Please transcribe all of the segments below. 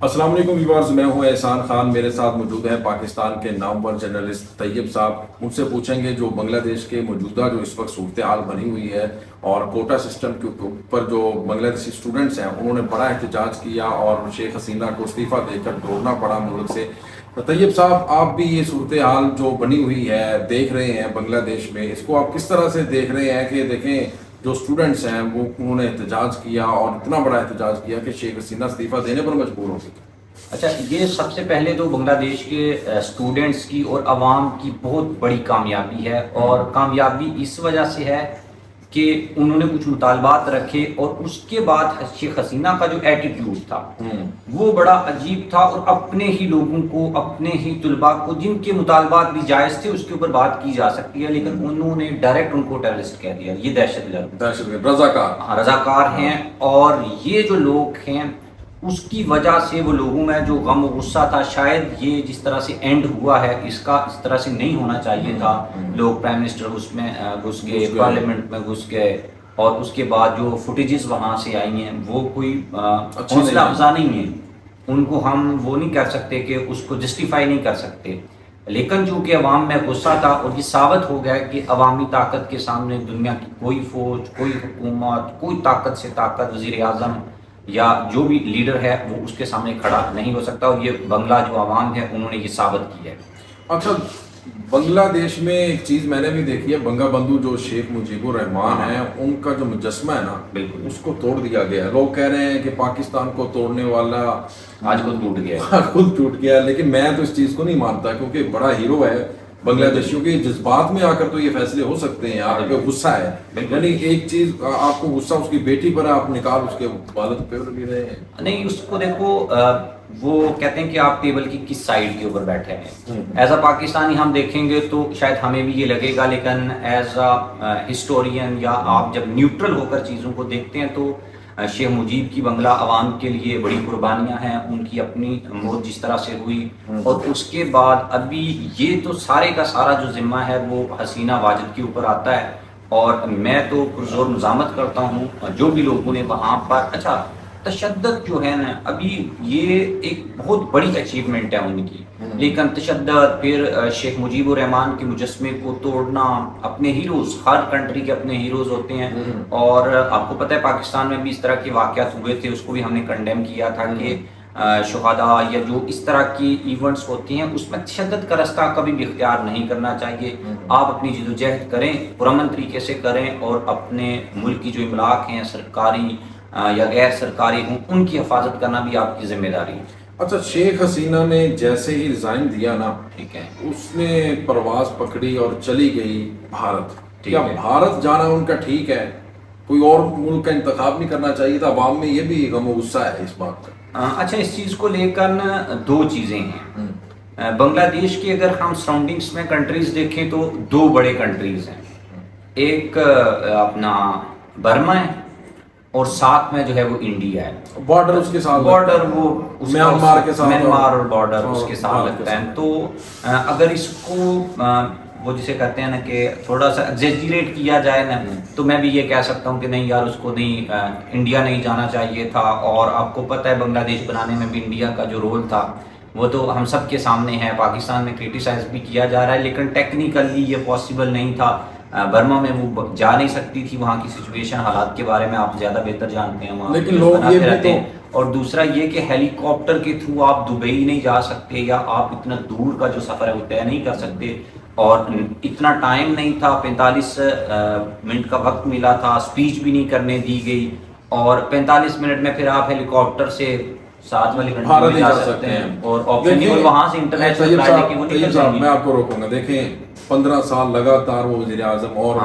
السلام علیکم ویورز، میں ہوں احسان خان. میرے ساتھ موجود ہیں پاکستان کے نامور جرنلسٹ طیب صاحب. مجھ سے پوچھیں گے جو بنگلہ دیش کے موجودہ جو اس وقت صورتحال بنی ہوئی ہے اور کوٹا سسٹم کے اوپر جو بنگلہ دیشی اسٹوڈنٹس ہیں انہوں نے بڑا احتجاج کیا اور شیخ حسینہ کو استعفیٰ دے کر دوڑنا پڑا ملک سے. طیب صاحب، آپ بھی یہ صورتحال جو بنی ہوئی ہے دیکھ رہے ہیں بنگلہ دیش میں، اس کو آپ کس طرح سے دیکھ رہے ہیں کہ دیکھیں جو اسٹوڈنٹس ہیں وہ انہوں نے احتجاج کیا اور اتنا بڑا احتجاج کیا کہ شیخ حسینہ استعفیٰ دینے پر مجبور ہو گئی؟ اچھا، یہ سب سے پہلے تو بنگلہ دیش کے اسٹوڈنٹس کی اور عوام کی بہت بڑی کامیابی ہے، اور کامیابی اس وجہ سے ہے کہ انہوں نے کچھ مطالبات رکھے اور اس کے بعد شیخ حسینہ کا جو ایٹیٹیوڈ تھا وہ بڑا عجیب تھا، اور اپنے ہی لوگوں کو، اپنے ہی طلباء کو جن کے مطالبات بھی جائز تھے اس کے اوپر بات کی جا سکتی ہے، لیکن انہوں نے ڈائریکٹ ان کو ٹیررسٹ کہہ دیا، یہ دہشت گرد رضاکار ہیں. اور یہ جو لوگ ہیں اس کی وجہ سے وہ لوگوں میں جو غم و غصہ تھا، شاید یہ جس طرح سے اینڈ ہوا ہے اس کا اس طرح سے نہیں ہونا چاہیے تھا. لوگ پرائم منسٹر اس میں گھس گئے، پارلیمنٹ میں گھس گئے، اور اس کے بعد جو فوٹیجز وہاں سے آئی ہیں وہ کوئی حوصلہ افزا نہیں ہیں. ان کو ہم وہ نہیں کر سکتے کہ اس کو جسٹیفائی نہیں کر سکتے، لیکن چونکہ عوام میں غصہ تھا اور یہ ثابت ہو گیا کہ عوامی طاقت کے سامنے دنیا کی کوئی فوج، کوئی حکومت، کوئی طاقت سے طاقت، وزیر اعظم یا جو بھی لیڈر ہے وہ اس کے سامنے کھڑا نہیں ہو سکتا، اور یہ بنگلہ جو عوام ہے انہوں نے یہ ثابت کی ہے. اچھا، بنگلہ دیش میں ایک چیز میں نے بھی دیکھی ہے، بنگا بندھو جو شیخ مجیب الرحمان ہیں ان کا جو مجسمہ ہے نا بالکل اس کو توڑ دیا گیا ہے. لوگ کہہ رہے ہیں کہ پاکستان کو توڑنے والا آج خود ٹوٹ گیا، خود ٹوٹ گیا، لیکن میں تو اس چیز کو نہیں مانتا کیونکہ بڑا ہیرو ہے بنگلہ دیشیوں کے. جذبات میں آ کر تو یہ فیصلے ہو سکتے ہیں. آپ پہ غصہ ہے، یعنی ایک چیز آپ کو غصہ اس کی بیٹی پر ہے، آپ نکال اس کے والد پہ بھی رہے ہیں. نہیں، اس کو دیکھو، وہ کہتے ہیں کہ آپ ٹیبل کی کس سائڈ کے اوپر بیٹھے ہیں. ایز اے پاکستانی ہم دیکھیں گے تو شاید ہمیں بھی یہ لگے گا، لیکن ایز اے ہسٹورین یا آپ جب نیوٹرل ہو کر چیزوں کو دیکھتے ہیں تو شیخ مجیب کی بنگلہ عوام کے لیے بڑی قربانیاں ہیں. ان کی اپنی موت جس طرح سے ہوئی، اور اس کے بعد ابھی یہ تو سارے کا سارا جو ذمہ ہے وہ حسینہ واجد کے اوپر آتا ہے. اور میں تو پرزور مزاحمت کرتا ہوں جو بھی لوگوں نے وہاں پر، اچھا تشدد جو ہے نا، ابھی یہ ایک بہت بڑی اچیومنٹ ہے ان کی، لیکن تشدد، پھر شیخ مجیب الرحمان کے مجسمے کو توڑنا، اپنے ہیروز، ہر کنٹری کے اپنے ہیروز ہوتے ہیں. اور آپ کو پتہ ہے پاکستان میں بھی اس طرح کے واقعات ہوئے تھے، اس کو بھی ہم نے کنڈیم کیا تھا کہ شہداء یا جو اس طرح کی ایونٹس ہوتی ہیں اس میں تشدد کا رستہ کبھی بھی اختیار نہیں کرنا چاہیے. آپ اپنی جدوجہد کریں، پرامن طریقے سے کریں، اور اپنے ملک کی جو املاک ہیں سرکاری یا غیر سرکاری ہوں ان کی حفاظت کرنا بھی آپ کی ذمہ داری ہے. اچھا، شیخ حسینہ نے جیسے ہی ریزائن دیا نا، ٹھیک ہے، اس نے پرواز پکڑی اور چلی گئی بھارت. کیا ہے. بھارت جانا ان کا ٹھیک ہے؟ کوئی اور ملک کا انتخاب نہیں کرنا چاہیے تھا؟ عوام میں یہ بھی غم و غصہ ہے اس بات کا. اچھا، اس چیز کو لے کر دو چیزیں ہیں. بنگلہ دیش کی اگر ہم سراؤنڈنگس میں کنٹریز دیکھیں تو دو بڑے کنٹریز ہیں. ایک اپنا برما ہے، اور ساتھ میں جو ہے وہ انڈیا ہے. بارڈر اس کے ساتھ، بارڈر وہ میانمار کے ساتھ، میانمار اور بارڈر اس کے ساتھ لگتا ہے. تو اگر اس کو وہ جسے کہتے ہیں نا کہ تھوڑا سا ایگزیجریٹ کیا جائے نا، تو میں بھی یہ کہہ سکتا ہوں کہ نہیں یار، اس کو نہیں، انڈیا نہیں جانا چاہیے تھا. اور آپ کو پتہ ہے بنگلہ دیش بنانے میں بھی انڈیا کا جو رول تھا وہ تو ہم سب کے سامنے ہے. پاکستان میں کرٹیسائز بھی کیا جا رہا ہے، لیکن ٹیکنیکلی یہ پاسبل نہیں تھا. برما میں وہ جا نہیں سکتی تھی، وہاں کی سچویشن، حالات کے بارے میں آپ زیادہ بہتر جانتے ہیں، وہاں لیکن لوگ یہ رہتے ہیں. اور دوسرا یہ کہ ہیلی کاپٹر کے تھرو آپ دبئی نہیں جا سکتے، یا آپ اتنا دور کا جو سفر ہے وہ طے نہیں کر سکتے. اور اتنا ٹائم نہیں تھا، 45 منٹ کا وقت ملا تھا، اسپیچ بھی نہیں کرنے دی گئی، اور 45 منٹ میں پھر آپ ہیلی کاپٹر سے ساتھ والی کنٹری میں جا سکتے ہیں. اور آپشن نہیں وہاں سے انٹرنیشنل فلائٹ کی وہ نہیں کر. میں آپ کو روکوں گا. دیکھیں 15 سال لگاتار وہ وزیر اعظم، اور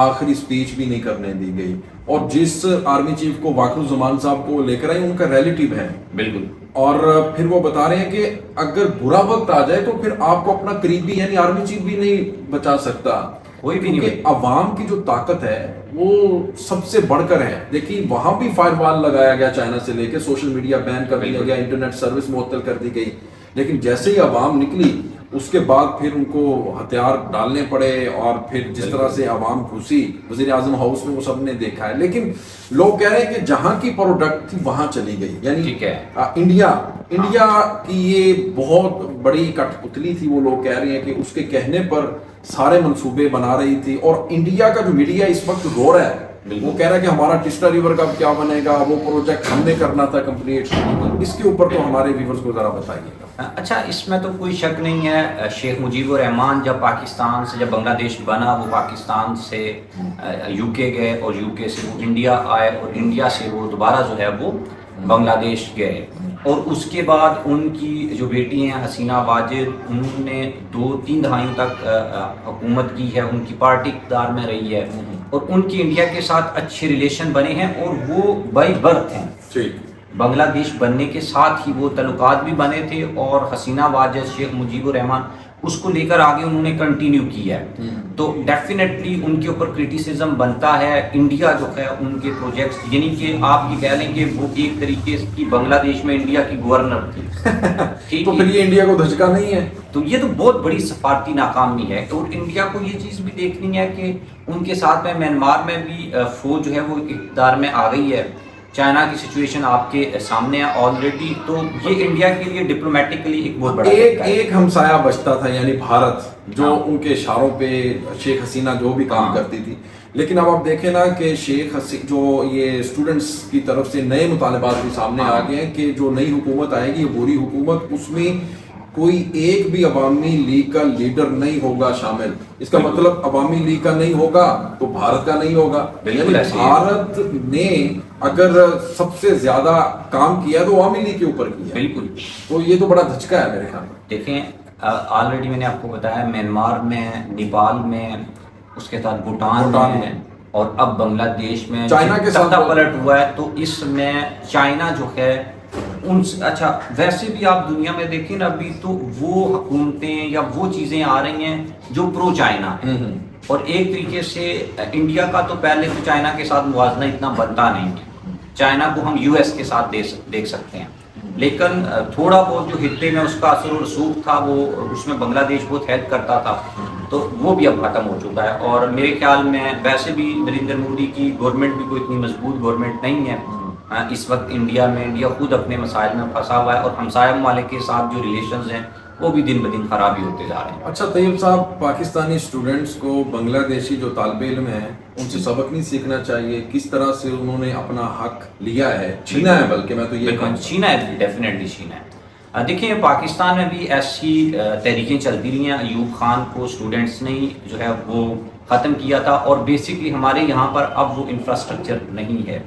آخری اسپیچ بھی نہیں کرنے دی گئی. اور جس آرمی چیف کو واقع الزمان صاحب کو لے کر آئے ان کا ریلیٹیو ہے بالکل، اور پھر وہ بتا رہے ہیں کہ اگر برا وقت آ جائے تو پھر آپ کو اپنا قریبی یعنی آرمی چیف بھی نہیں بچا سکتا. کوئی بھی نہیں. عوام کی جو طاقت ہے وہ سب سے بڑھ کر ہے. دیکھیں وہاں بھی فائر وال لگایا گیا چائنا سے لے کے، سوشل میڈیا بین کر دیا گیا، انٹرنیٹ سروس معطل کر دی گئی، لیکن جیسے ہی عوام نکلی اس کے بعد پھر ان کو ہتھیار ڈالنے پڑے اور پھر جس طرح سے عوام گھسی وزیر اعظم ہاؤس میں وہ سب نے دیکھا ہے. لیکن لوگ کہہ رہے ہیں کہ جہاں کی پروڈکٹ تھی وہاں چلی گئی, یعنی انڈیا کی یہ بہت بڑی کٹ پتلی تھی. وہ لوگ کہہ رہے ہیں کہ اس کے کہنے پر سارے منصوبے بنا رہی تھی, اور انڈیا کا جو میڈیا اس وقت رو رہا ہے وہ کہہ رہا ہے کہ ہمارا ٹسٹا ریور کا کیا بنے گا, وہ پروجیکٹ ہم نے کرنا تھا کمپلیٹ. اس کے اوپر تو ہمارے ویورز کو ذرا بتائیے گا. اچھا, اس میں تو کوئی شک نہیں ہے, شیخ مجیب الرحمان جب پاکستان سے, جب بنگلہ دیش بنا, وہ پاکستان سے یو کے گئے اور یو کے سے وہ انڈیا آئے اور انڈیا سے وہ دوبارہ جو ہے وہ بنگلہ دیش گئے. اور اس کے بعد ان کی جو بیٹی ہیں حسینہ واجد, انہوں نے 2-3 دہائیوں تک حکومت کی ہے, ان کی پارٹی اقتدار میں رہی ہے اور ان کی انڈیا کے ساتھ اچھے ریلیشن بنے ہیں اور وہ بائی برتھ ہیں. بنگلہ دیش بننے کے ساتھ ہی وہ تعلقات بھی بنے تھے, اور حسینہ واجد, شیخ مجیب الرحمان اس کو لے کر آگے انہوں نے کنٹینیو کیا ہے. تو ڈیفینیٹلی ان کے اوپر کرٹیسزم بنتا ہے. انڈیا جو ہے ان کے پروجیکٹس, یعنی کہ آپ یہ کہہ لیں کہ وہ ایک طریقے کی بنگلہ دیش میں انڈیا کی گورنر تھی. تو پھر یہ انڈیا کو دھچکا نہیں ہے؟ تو یہ تو بہت بڑی سفارتی ناکامی ہے. اور انڈیا کو یہ چیز بھی دیکھنی ہے کہ ان کے ساتھ میں میانمار میں بھی فوج جو ہے وہ اقتدار میں آ گئی ہے. چائنا کی سچویشن آپ کے سامنے ہے آلریڈی. تو یہ انڈیا کے لیے ڈپلومیٹکلی ایک بہت بڑا ایک ہمسایہ بچتا تھا, یعنی بھارت, جو ان کے اشاروں پہ شیخ حسینہ جو بھی کام کرتی تھی. لیکن اب آپ دیکھیں نا کہ جو یہ اسٹوڈنٹس کی طرف سے نئے مطالبات بھی سامنے آ گئے ہیں کہ جو نئی حکومت آئے گی, یہ بری حکومت, اس میں کوئی ایک بھی عوامی لیگ کا لیڈر نہیں ہوگا شامل. اس کا مطلب عوامی لیگ کا نہیں ہوگا تو بھارت کا نہیں ہوگا. یعنی بھارت نے اگر سب سے زیادہ کام کیا تو عوامی لیگ کے اوپر کیا. بالکل. تو یہ تو بڑا دھچکا ہے میرے خیال میں. دیکھیں, آلریڈی میں نے آپ کو بتایا, میانمار میں, نیپال میں, اس کے ساتھ بھوٹان میں, اور اب بنگلہ دیش میں چائنا کے ساتھ پلٹ ہوا ہے. تو اس میں چائنا جو ہے ان سے, اچھا ویسے بھی آپ دنیا میں دیکھیں نا ابھی تو وہ حکومتیں یا وہ چیزیں آ رہی ہیں جو پرو چائنا ہیں. اور ایک طریقے سے انڈیا کا تو پہلے تو چائنا کے ساتھ موازنہ اتنا بنتا نہیں. چائنا کو ہم یو ایس کے ساتھ دیکھ سکتے ہیں, لیکن تھوڑا بہت جو خطے میں اس کا اثر و رسوخ تھا وہ اس میں بنگلہ دیش بہت ہیلپ کرتا تھا. تو وہ بھی اب ختم ہو چکا ہے. اور میرے خیال میں ویسے بھی نریندر مودی کی گورنمنٹ بھی کوئی اتنی مضبوط گورنمنٹ نہیں ہے اس وقت انڈیا میں. انڈیا خود اپنے مسائل میں پھنسا ہوا ہے, اور ہمسایہ ممالک کے ساتھ جو ریلیشنز ہیں وہ بھی دن بدن خراب ہی ہوتے جا رہے ہیں. اچھا طیب صاحب, پاکستانی اسٹوڈنٹس کو بنگلہ دیشی جو طالب علم ہیں ان سے سبق نہیں سیکھنا چاہیے؟ کس طرح سے انہوں نے اپنا حق لیا ہے, چھینا ہے, بلکہ میں تو یہ چھینا ہے, ڈیفینیٹلی چھینا ہے. دیکھیں پاکستان میں بھی ایسی تحریکیں چلتی رہی ہیں. ایوب خان کو اسٹوڈنٹس نے جو ہے وہ ختم کیا تھا, اور بیسکلی ہمارے یہاں پر اب وہ انفراسٹرکچر نہیں ہے.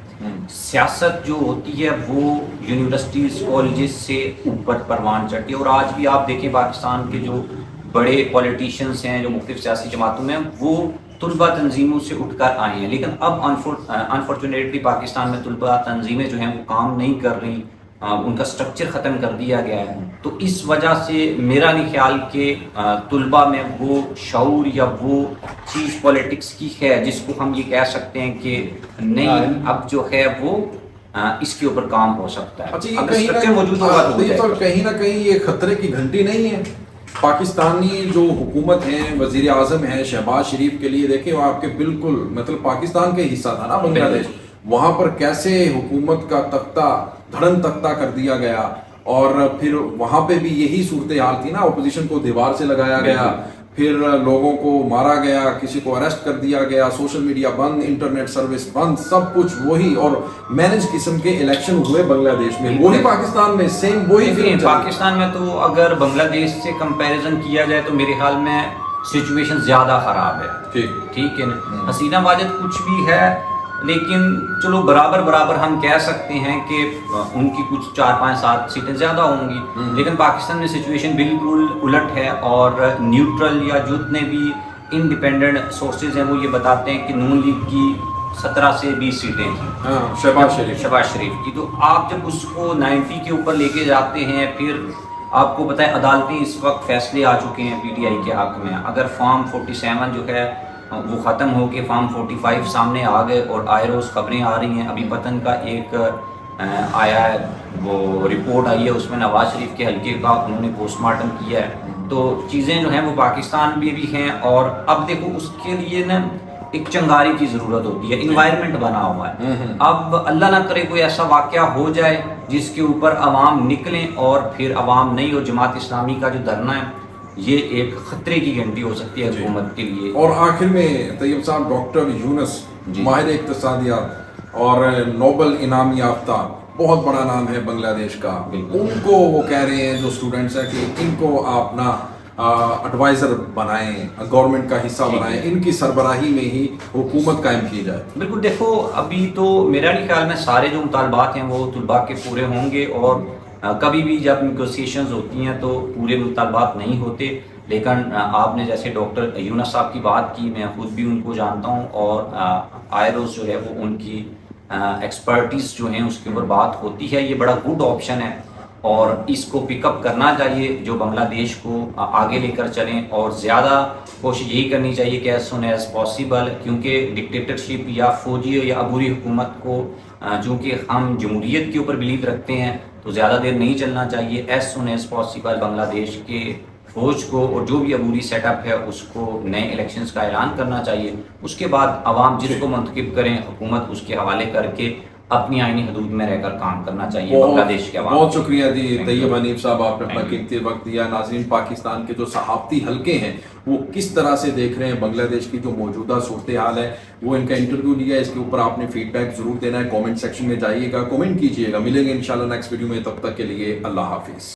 سیاست جو ہوتی ہے وہ یونیورسٹیز کالجز سے اوپر پروان چڑھتی ہے. اور آج بھی آپ دیکھیں پاکستان کے جو بڑے پولیٹیشینس ہیں جو مختلف سیاسی جماعتوں میں, وہ طلبہ تنظیموں سے اٹھ کر آئے ہیں. لیکن اب انفارچونیٹلی پاکستان میں طلبہ تنظیمیں جو ہیں وہ کام نہیں کر رہی, ان کا سٹرکچر ختم کر دیا گیا ہے. تو اس وجہ سے میرا نہیں خیال کہ طلبہ میں وہ شعور یا وہ چیز پولیٹکس کی ہے جس کو ہم یہ کہہ سکتے ہیں کہ نہیں, اب جو ہے وہ اس کے اوپر کام ہو سکتا ہے. اگر سٹرکچر موجود ہوگا تو کہیں نہ کہیں یہ خطرے کی گھنٹی نہیں ہے پاکستانی جو حکومت ہیں, وزیر اعظم ہیں شہباز شریف کے لیے. دیکھیں وہ آپ کے بالکل مطلب پاکستان کا حصہ تھا نا بنگلہ دیش, وہاں پر کیسے حکومت کا تختہ دھڑن تختہ کر دیا گیا, اور پھر وہاں پہ بھی یہی صورتحال تھی نا, اپوزیشن کو دیوار سے لگایا گیا, پھر لوگوں کو مارا گیا, کسی کو اریسٹ کر دیا گیا, سوشل میڈیا بند, انٹرنیٹ سروس بند, سب کچھ وہی. اور مینج قسم کے الیکشن ہوئے بنگلہ دیش میں, وہی پاکستان میں سیم وہی. پاکستان میں تو اگر بنگلہ دیش سے کمپیریزن کیا جائے تو میرے خیال میں سچویشن زیادہ خراب ہے. ٹھیک ہے نا, حسینہ واجد کچھ بھی ہے, لیکن چلو برابر ہم کہہ سکتے ہیں کہ ان کی کچھ 4-5-7 سیٹیں زیادہ ہوں گی. لیکن پاکستان میں سچویشن بالکل الٹ ہے, اور نیوٹرل یا جتنے بھی انڈیپینڈنٹ سورسز ہیں وہ یہ بتاتے ہیں کہ نون لیگ کی 17 سے 20 سیٹیں تھیں شہباز شریف کی. تو آپ جب اس کو 90 کے اوپر لے کے جاتے ہیں, پھر آپ کو پتہ ہے عدالتیں اس وقت فیصلے آ چکے ہیں پی ٹی آئی کے حق میں. اگر فارم 47 جو ہے وہ ختم ہو کے فارم 45 سامنے آ گئے, اور آئے روز خبریں آ رہی ہیں. ابھی پتن کا ایک آیا ہے، وہ رپورٹ آئی ہے، اس میں نواز شریف کے حلقے کا انہوں نے پوسٹ مارٹم کیا ہے. تو چیزیں جو ہیں وہ پاکستان میں بھی ہیں، اور اب دیکھو اس کے لیے نا ایک چنگاری کی ضرورت ہوتی ہے، انوائرمنٹ بنا ہوا ہے. اب اللہ نہ کرے کوئی ایسا واقعہ ہو جائے جس کے اوپر عوام نکلیں اور پھر عوام نہیں، اور جماعت اسلامی کا جو دھرنا ہے یہ ایک خطرے کی گھنٹی ہو سکتی ہے حکومت کے لیے. اور آخر میں طیب صاحب، ڈاکٹر یونس ماہر اقتصادیات اور نوبل انعام یافتہ، بہت بڑا نام ہے بنگلہ دیش کا، ان کو وہ کہہ رہے ہیں جو اسٹوڈنٹس ہیں کہ ان کو آپ نا ایڈوائزر بنائیں، گورنمنٹ کا حصہ بنائیں، ان کی سربراہی میں ہی حکومت قائم کی جائے. بالکل، دیکھو ابھی تو میرا نہیں خیال میں سارے جو مطالبات ہیں وہ طلباء کے پورے ہوں گے، اور کبھی بھی جب نیگوسیشنز ہوتی ہیں تو پورے مطالبات نہیں ہوتے. لیکن آپ نے جیسے ڈاکٹر یونس صاحب کی بات کی، میں خود بھی ان کو جانتا ہوں، اور آئے روز جو ہے وہ ان کی ایکسپرٹیز جو ہیں اس کے اوپر بات ہوتی ہے. یہ بڑا گڈ آپشن ہے اور اس کو پک اپ کرنا چاہیے جو بنگلہ دیش کو آگے لے کر چلیں، اور زیادہ کوشش یہی کرنی چاہیے کہ ایز سون ایز پاسبل، کیونکہ ڈکٹیٹرشپ یا فوجی یا عبوری حکومت کو چونکہ ہم جمہوریت کے اوپر بلیو رکھتے ہیں تو زیادہ دیر نہیں چلنا چاہیے. ایز سون ایز پاسبل بنگلہ دیش کے فوج کو اور جو بھی عبوری سیٹ اپ ہے اس کو نئے الیکشنز کا اعلان کرنا چاہیے. اس کے بعد عوام جس کو منتخب کریں، حکومت اس کے حوالے کر کے اپنی آئینی حدود میں رہ کر کام کرنا چاہیے بنگلہ دیش کے عوام. بہت شکریہ جی طیب حنیف صاحب، آپ نے اپنا قیمتی وقت دیا. ناظرین، پاکستان کے جو صحافتی حلقے ہیں وہ کس طرح سے دیکھ رہے ہیں بنگلہ دیش کی جو موجودہ صورتحال ہے، وہ ان کا انٹرویو لیا ہے. اس کے اوپر آپ نے فیڈ بیک ضرور دینا ہے، کامنٹ سیکشن میں جائیے گا، کامنٹ کیجیے گا. ملیں گے انشاءاللہ نیکسٹ ویڈیو میں، تب تک کے لیے اللہ حافظ.